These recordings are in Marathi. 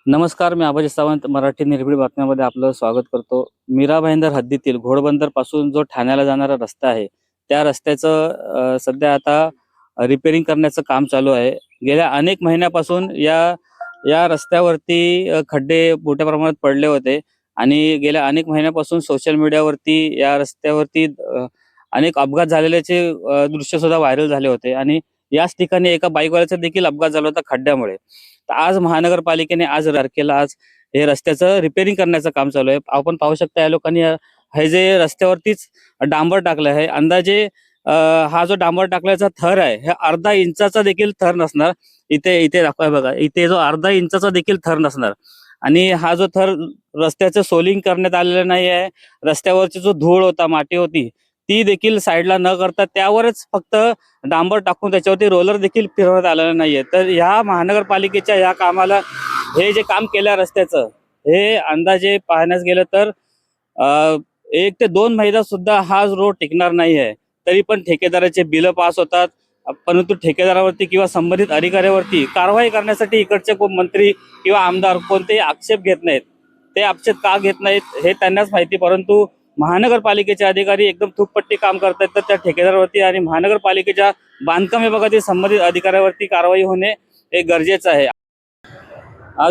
नमस्कार, मी आबाजी सावंत मराठी निर्भीड बातम्यामध्ये आपलं स्वागत करतो. मीरा भाईंदर हद्दीतील घोडबंदर पासून जो ठाण्याला जाणारा रस्ता आहे, त्या रस्त्याचं सध्या आता रिपेअरिंग करण्याचं काम चालू आहे. गेल्या अनेक महिन्यापासून या या रस्त्यावरती खड्डे मोठ्या प्रमाणात पडले होते आणि गेल्या अनेक महिन्यापासून सोशल मीडियावरती या रस्त्यावरती अनेक अपघात झालेल्याचे दृश्य सुद्धा व्हायरल झाले होते आणि याच ठिकाणी एका बाईकवाल्याचा देखील अपघात झाला होता खड्ड्यामुळे. तर आज महानगरपालिकेने आज तारखेला आज हे रस्त्याचं रिपेअरिंग करण्याचं काम चालू आहे. आपण पाहू शकता या लोकांनी हे जे रस्त्यावरतीच डांबर टाकलं आहे. अंदाजे हा जो डांबर टाकल्याचा थर आहे हे अर्धा इंचाचा देखील थर नसणार. इथे इथे दाखवा बघा, इथे जो अर्धा इंचाचा देखील थर नसणार आणि हा जो थर रस्त्याचं सोलिंग करण्यात आलेलं नाही आहे. रस्त्यावरची जो धूळ होता, माती होती, ती देखील साईडला न करता त्यावरच फक्त डांबर टाकून त्याच्यावरती रोलर देखील फिरवण्यात आलेलं नाहीये. तर ह्या महानगरपालिकेच्या या कामाला हे जे काम केलं रस्त्याचं, हे अंदाजे पाहण्यास गेलं तर 1 ते 2 महिना सुद्धा हा रोड टिकणार नाही आहे. तरी पण ठेकेदाराचे बिल पास होतात, परंतु ठेकेदारावरती किंवा संबंधित अधिकाऱ्यावरती कारवाई करण्यासाठी इकडचे कोण मंत्री किंवा आमदार कोणतेही आक्षेप घेत नाहीत. ते आक्षेप का घेत नाहीत हे त्यांनाच माहिती, परंतु महानगरपालिकेचे अधिकारी एकदम थुकपट्टी काम करतात. तर त्या ठेकेदारावरती आणि महानगरपालिकेच्या बांधकाम विभागातील संबंधित अधिकाऱ्यावरती कारवाई होणे हे गरजेचं आहे.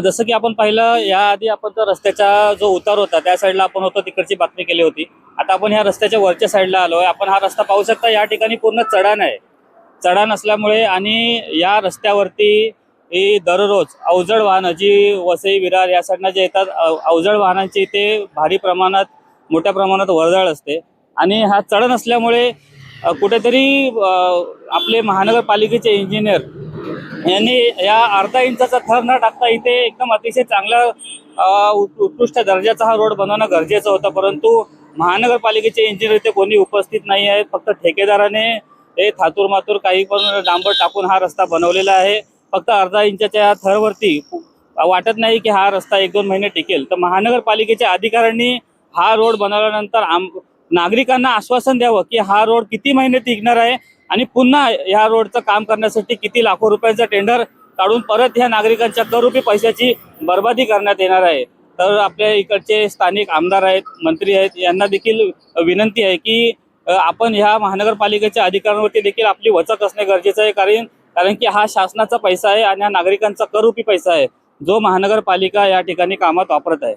जसं की आपण पाहिलं याआधी, आपण तर रस्त्याचा जो उतार होता त्या साईडला आपण होतो, तिकडची बातमी केली होती. आता आपण ह्या रस्त्याच्या वरच्या साईडला आलोय. आपण हा रस्ता पाहू शकता, या ठिकाणी पूर्ण चढाण आहे. चढाण असल्यामुळे आणि या रस्त्यावरती ही दररोज अवजड वाहनं जी वसई विरार या साईडनं जे येतात, अवजड वाहनांची इथे भारी प्रमाणात मोठ्या प्रमाणात वर्दळ असते आणि हा चढण असल्यामुळे कुठेतरी आपले महानगरपालिकेचे इंजिनियर यांनी या अर्धा इंचाचा थर न टाकता इथे एकदम अतिशय चांगला उत्कृष्ट दर्जाचा हा रोड बनवणं गरजेचं होतं. परंतु महानगरपालिकेचे इंजिनियर इथे कोणी उपस्थित नाही आहेत. फक्त ठेकेदाराने हे थातूर मातूर काही पण डांबर टाकून हा रस्ता बनवलेला आहे. फक्त अर्धा इंचाच्या थरवरती वाटत नाही की हा रस्ता 1-2 महिने टिकेल. तर महानगरपालिकेच्या अधिकाऱ्यांनी हा रोड बनवल्यानंतर नागरिकांना आश्वासन द्यावं की हा रोड किती महिने टिकणार आहे आणि पुन्हा ह्या रोडचं काम करण्यासाठी किती लाखो रुपयांचा टेंडर काढून परत ह्या नागरिकांच्या करोडो पैशाची बर्बादी करण्यात येणार आहे. तर आपल्या इकडचे स्थानिक आमदार आहेत, मंत्री आहेत, यांना देखील विनंती आहे की आपण ह्या महानगरपालिकेच्या अधिकाऱ्यांवरती देखील आपली वचक असणे गरजेचं आहे. कारण की हा शासनाचा पैसा आहे आणि हा नागरिकांचा करोडो पैसा आहे, जो महानगरपालिका या ठिकाणी कामात वापरत आहे.